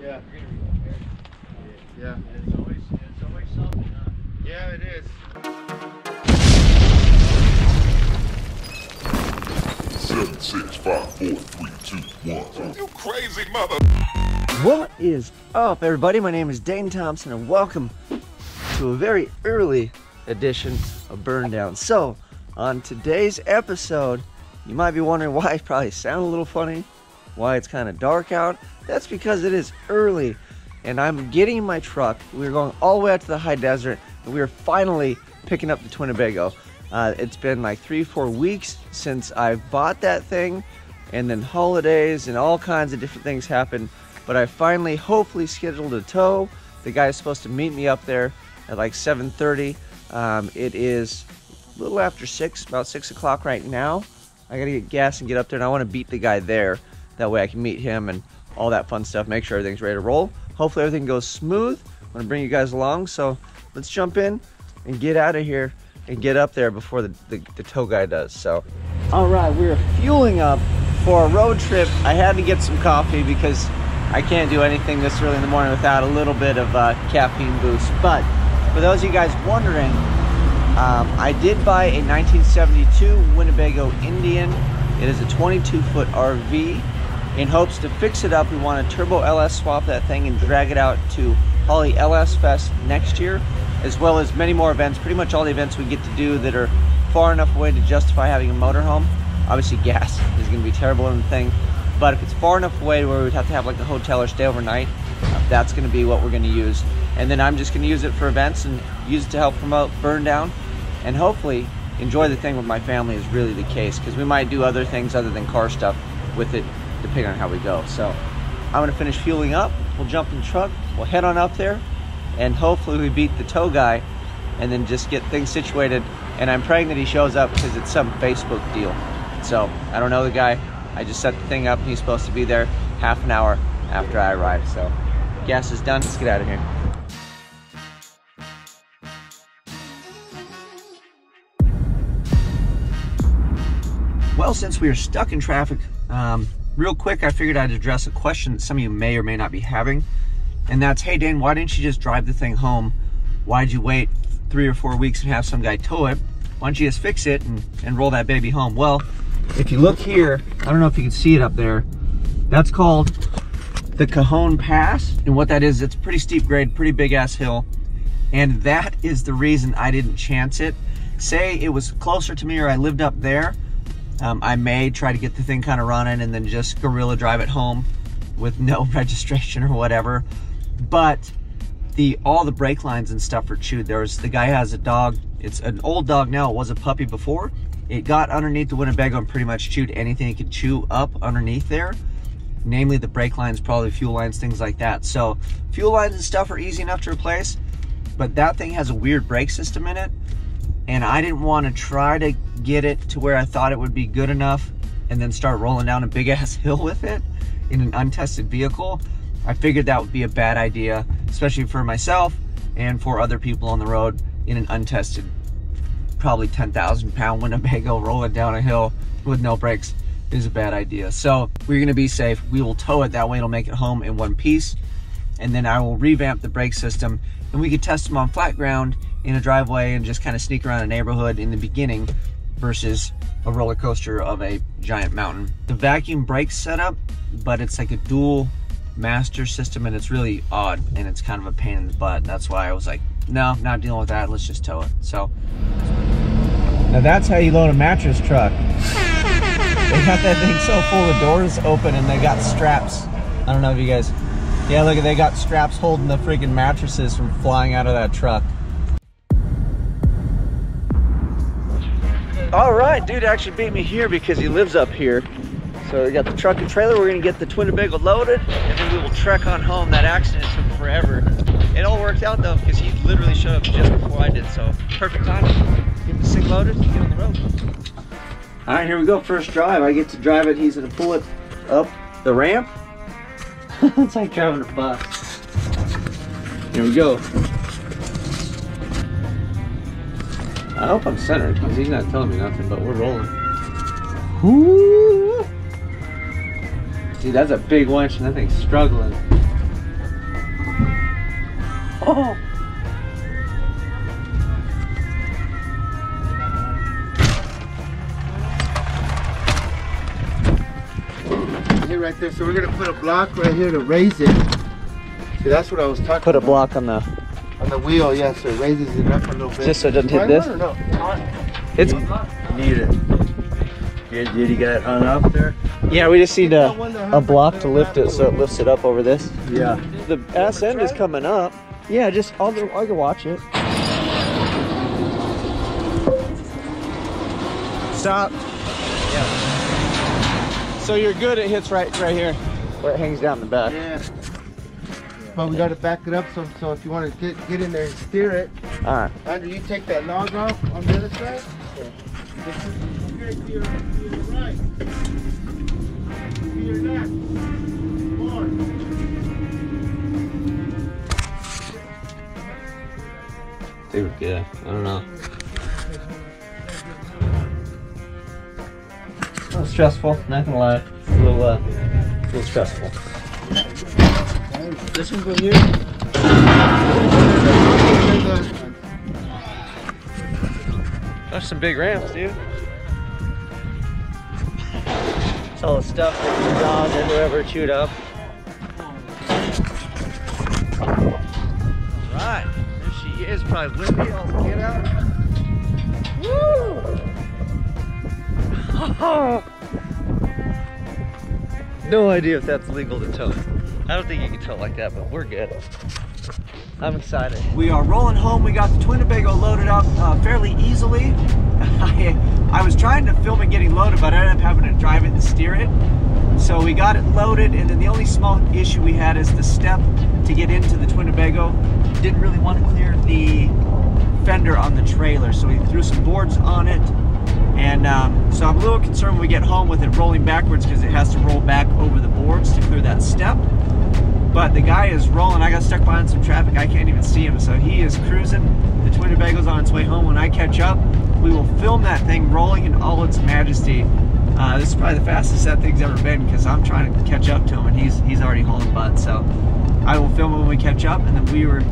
Yeah. Yeah. It's always something, huh? Yeah, it is. 7, 6, 5, 4, 3, 2, 1. You crazy mother. What is up, everybody? My name is Dane Thompson, and welcome to a very early edition of BurnDown. So, on today's episode, you might be wondering why I probably sound a little funny, why it's kind of dark out. That's because it is early, and I'm getting in my truck. We're going all the way out to the high desert, and we are finally picking up the Winniebego. It's been like 3-4 weeks since I bought that thing, and then holidays and all kinds of different things happened. But I finally, hopefully, scheduled a tow. The guy is supposed to meet me up there at like 7:30. It is a little after 6, about 6 o'clock right now. I gotta get gas and get up there, and I want to beat the guy there. That way I can meet him and all that fun stuff, make sure everything's ready to roll. Hopefully everything goes smooth. I'm gonna bring you guys along, so let's jump in and get out of here and get up there before the tow guy does. So, all right, we're fueling up for a road trip. I had to get some coffee because I can't do anything this early in the morning without a little bit of caffeine boost. But for those of you guys wondering, I did buy a 1972 Winniebego Indian. It is a 22-foot RV. In hopes to fix it up, we want to turbo LS swap that thing and drag it out to Holly LS Fest next year, as well as many more events. Pretty much all the events we get to do that are far enough away to justify having a motorhome. Obviously gas is going to be terrible in the thing, but if it's far enough away to where we'd have to have like a hotel or stay overnight, that's going to be what we're going to use. And then I'm just going to use it for events and use it to help promote BurnDown, and hopefully enjoy the thing with my family is really the case, because we might do other things other than car stuff with it depending on how we go. So I'm going to finish fueling up, we'll jump in the truck, we'll head on up there, and hopefully we beat the tow guy and then just get things situated. And I'm praying that he shows up because it's some Facebook deal. So I don't know the guy, I just set the thing up and he's supposed to be there half an hour after I arrive. So gas is done, let's get out of here. Well, since we are stuck in traffic, real quick, I figured I'd address a question that some of you may or may not be having. And that's, hey Dane, why didn't you just drive the thing home? Why'd you wait 3 or 4 weeks and have some guy tow it? Why don't you just fix it and roll that baby home? Well, if you look here, I don't know if you can see it up there. That's called the Cajon Pass. And what that is, it's a pretty steep grade, pretty big ass hill. And that is the reason I didn't chance it. Say it was closer to me or I lived up there, I may try to get the thing kind of running and then just guerrilla drive it home with no registration or whatever. But all the brake lines and stuff are chewed. The guy has a dog. It's an old dog now. It was a puppy before. It got underneath the Winniebego and pretty much chewed anything it could chew up underneath there. Namely the brake lines, probably fuel lines, things like that. So fuel lines and stuff are easy enough to replace, but that thing has a weird brake system in it. And I didn't want to try to get it to where I thought it would be good enough and then start rolling down a big ass hill with it in an untested vehicle. I figured that would be a bad idea, especially for myself and for other people on the road in an untested, probably 10,000 pound Winniebego rolling down a hill with no brakes is a bad idea. So we're going to be safe. We will tow it, that way it'll make it home in one piece. And then I will revamp the brake system and we could test them on flat ground in a driveway and just kind of sneak around a neighborhood in the beginning versus a roller coaster of a giant mountain. The vacuum brake setup, but it's like a dual master system and it's really odd and it's kind of a pain in the butt. That's why I was like, no, not dealing with that, let's just tow it. So now that's how you load a mattress truck. They got that thing so full, the doors open and they got straps. I don't know if you guys, yeah, look, they got straps holding the freaking mattresses from flying out of that truck. All right, dude actually beat me here because he lives up here. So we got the truck and trailer. We're gonna get the Winniebego loaded and then we will trek on home. That accident took forever. It all worked out though because he literally showed up just before I did. So perfect timing. Get the thing loaded and get on the road. All right, here we go. First drive. I get to drive it. He's gonna pull it up the ramp. It's like driving a bus. Here we go. I hope I'm centered because he's not telling me nothing, but we're rolling. Ooh. See, that's a big winch and that thing's struggling. Oh. Here, right there. So we're gonna put a block right here to raise it. See, that's what I was talking Put a about. block on the... On the wheel, yeah, so it raises it up a little bit. Just so it doesn't hit Why this? not, or no? It's... Need it. Did he get it hung up there? Yeah, we just need a block to lift it so it lifts it up over this. Yeah. The ass end is coming up. Yeah, just I can watch it. Stop. Yeah. So you're good. It hits right here, where it hangs down the back. Yeah. But we got to back it up so if you want to get in there and steer it. All right. Andrew, you take that log off on the other side. Yeah. This is okay to your right. To your left. More. They were good. I don't know. A little stressful, not gonna lie. A little stressful. This one goes here. There's some big ramps, dude. It's all the stuff that your dog or whoever chewed up. Right, there she is, probably limpy. I'll get out. Woo! No idea if that's legal to tow. I don't think you can tow like that, but we're good. I'm excited. We are rolling home. We got the Winniebego loaded up fairly easily. I was trying to film it getting loaded, but I ended up having to drive it and steer it. So we got it loaded, and then the only small issue we had is the step to get into the Winniebego. Didn't really want to clear the fender on the trailer, so we threw some boards on it. And so I'm a little concerned when we get home with it rolling backwards because it has to roll back over the boards to clear that step. But the guy is rolling. I got stuck behind some traffic. I can't even see him. So he is cruising. The Winniebego's on its way home. When I catch up, we will film that thing rolling in all its majesty. This is probably the fastest that thing's ever been because I'm trying to catch up to him and he's already hauling butt. So I will film it when we catch up, and then we were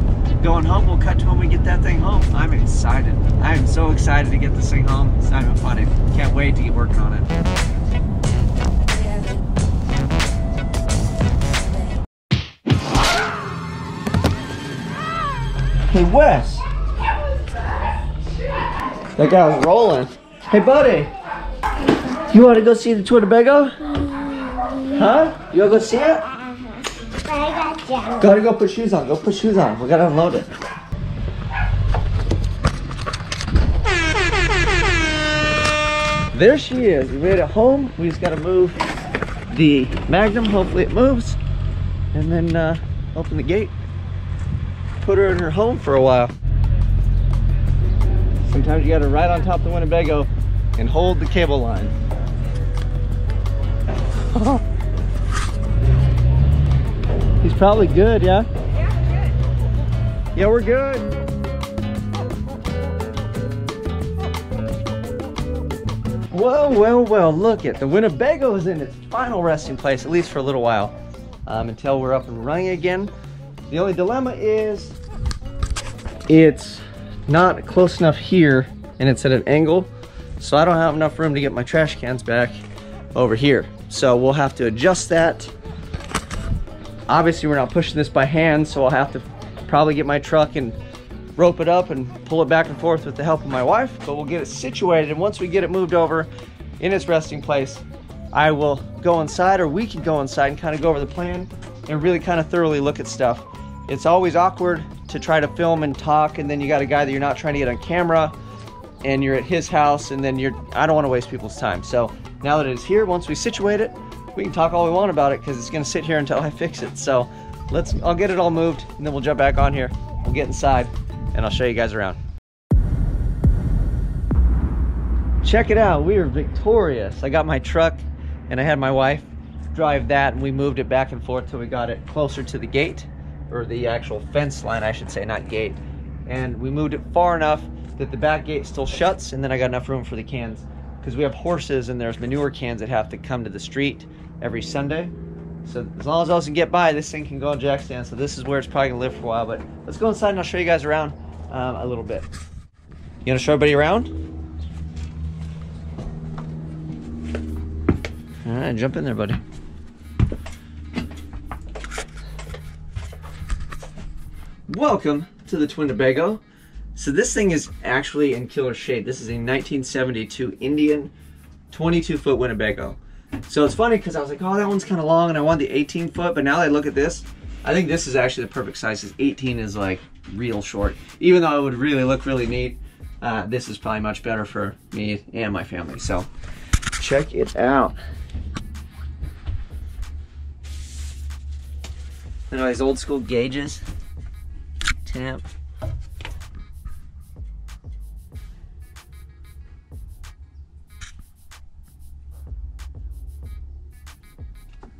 going home. We'll cut to when we get that thing home. I'm excited. I am so excited to get this thing home. It's not even funny. Can't wait to get working on it. Hey, Wes. That guy was rolling. Hey, buddy. You want to go see the Winniebego? Huh? You want to go see it? Gotta go put shoes on. Go put shoes on. We gotta unload it. There she is. We made it home. We just gotta move the Magnum. Hopefully it moves. And then open the gate. Put her in her home for a while. Sometimes you gotta ride on top of the Winniebego and hold the cable line. He's probably good, yeah? Yeah, we're good. Well, look it. The Winniebego is in its final resting place, at least for a little while, until we're up and running again. The only dilemma is it's not close enough here and it's at an angle, so I don't have enough room to get my trash cans back over here. So we'll have to adjust that. Obviously we're not pushing this by hand, so I'll have to probably get my truck and rope it up and pull it back and forth with the help of my wife, but we'll get it situated, and once we get it moved over in its resting place, I will go inside, or we can go inside and kind of go over the plan and really kind of thoroughly look at stuff. It's always awkward to try to film and talk, and then you got a guy that you're not trying to get on camera and you're at his house, and then I don't want to waste people's time. So now that it's here, once we situate it, we can talk all we want about it because it's going to sit here until I fix it. So I'll get it all moved, and then we'll jump back on here. We'll get inside and I'll show you guys around. Check it out, we are victorious. I got my truck and I had my wife drive that, and we moved it back and forth till we got it closer to the gate, or the actual fence line, I should say, not gate. And we moved it far enough that the back gate still shuts, and then I got enough room for the cans, because we have horses and there's manure cans that have to come to the street every Sunday. So as long as those can get by, this thing can go on jack stand. So this is where it's probably gonna live for a while. But let's go inside and I'll show you guys around a little bit. You gonna show everybody around? All right, jump in there, buddy. Welcome to the Winniebego. So this thing is actually in killer shape. This is a 1972 Indian 22-foot Winniebego. So it's funny because I was like, oh, that one's kind of long and I wanted the 18-foot, but now that I look at this, I think this is actually the perfect size because 18 is like real short. Even though it would really look really neat, this is probably much better for me and my family. So check it out. You know, these old school gauges. Tamp.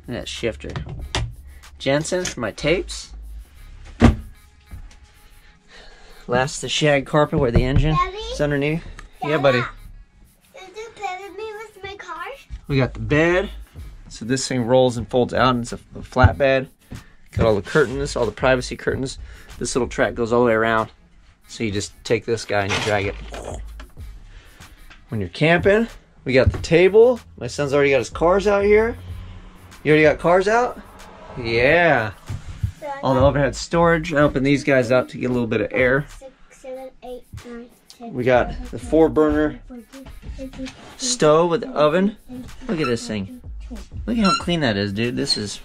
That shifter. Jensen for my tapes. Last the shag carpet where the engine is underneath. Yeah, buddy. Did you play with me with my car? We got the bed. So this thing rolls and folds out and it's a flat bed. Got all the curtains, all the privacy curtains. This little track goes all the way around. So you just take this guy and you drag it. When you're camping, we got the table. My son's already got his cars out here. You already got cars out? Yeah. All the overhead storage. I opened these guys up to get a little bit of air. 6, 7, 8, 9, 10. We got the 4-burner stove with the oven. Look at this thing. Look at how clean that is, dude. This is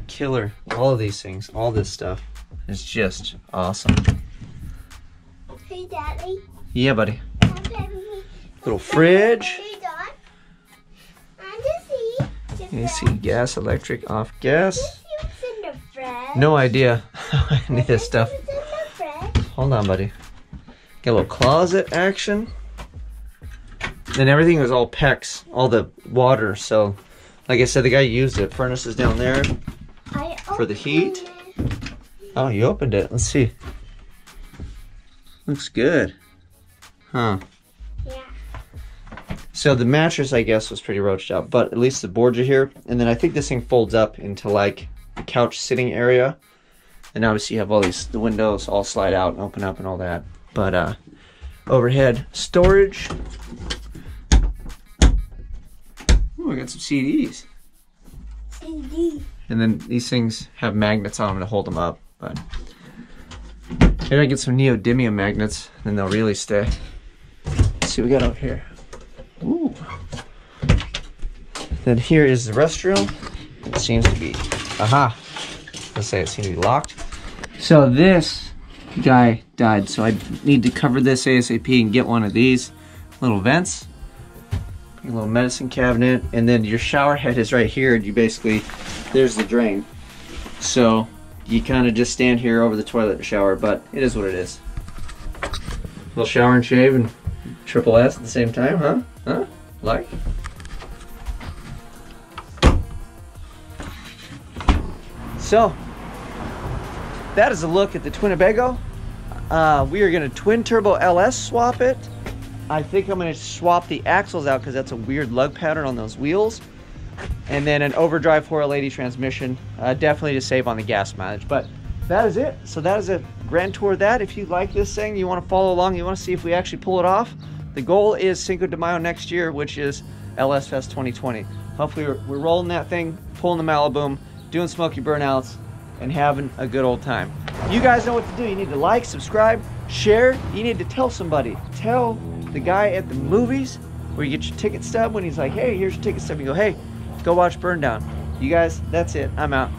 killer. All of these things, all this stuff is just awesome. Hey, Daddy. Yeah, buddy. Come play with me. Little fridge. Hey, Dad. And the sea. AC, gas, electric, off gas. What's in the fridge? No idea any of this stuff. What's in the fridge? Hold on, buddy. Got a little closet action. And everything was all PEX, all the water. So, like I said, the guy used it. Furnace is down there for the heat. Oh, you opened it. Let's see. Looks good. Huh. Yeah. So the mattress, I guess, was pretty roached out, but at least the boards are here. And then I think this thing folds up into like the couch sitting area. And obviously you have all these, the windows all slide out and open up and all that. But overhead storage. Oh, I got some CDs. CD. And then these things have magnets on them to hold them up. But maybe I get some neodymium magnets, then they'll really stay. Let's see what we got out here. Ooh. Then here is the restroom. It seems to be, aha. Let's say it seems to be locked. So this guy died, so I need to cover this ASAP and get one of these little vents. A little medicine cabinet, and then your shower head is right here, and you basically, there's the drain. So you kind of just stand here over the toilet and shower, but it is what it is. Little shower and shave and triple S at the same time, huh? Huh? Like? So, that is a look at the Winniebego. We are going to twin turbo LS swap it. I think I'm going to swap the axles out because that's a weird lug pattern on those wheels. And then an overdrive 480 transmission, definitely to save on the gas mileage. But that is it. So that is a grand tour of that. If you like this thing, you want to follow along, you want to see if we actually pull it off, the goal is Cinco de Mayo next year, which is LS Fest 2020. Hopefully we're rolling that thing, pulling the Malibu, doing smoky burnouts, and having a good old time. You guys know what to do. You need to like, subscribe, share. You need to tell somebody. Tell the guy at the movies where you get your ticket stub when he's like, hey, here's your ticket stub. You go, hey, go watch BurnDown. You guys, that's it. I'm out.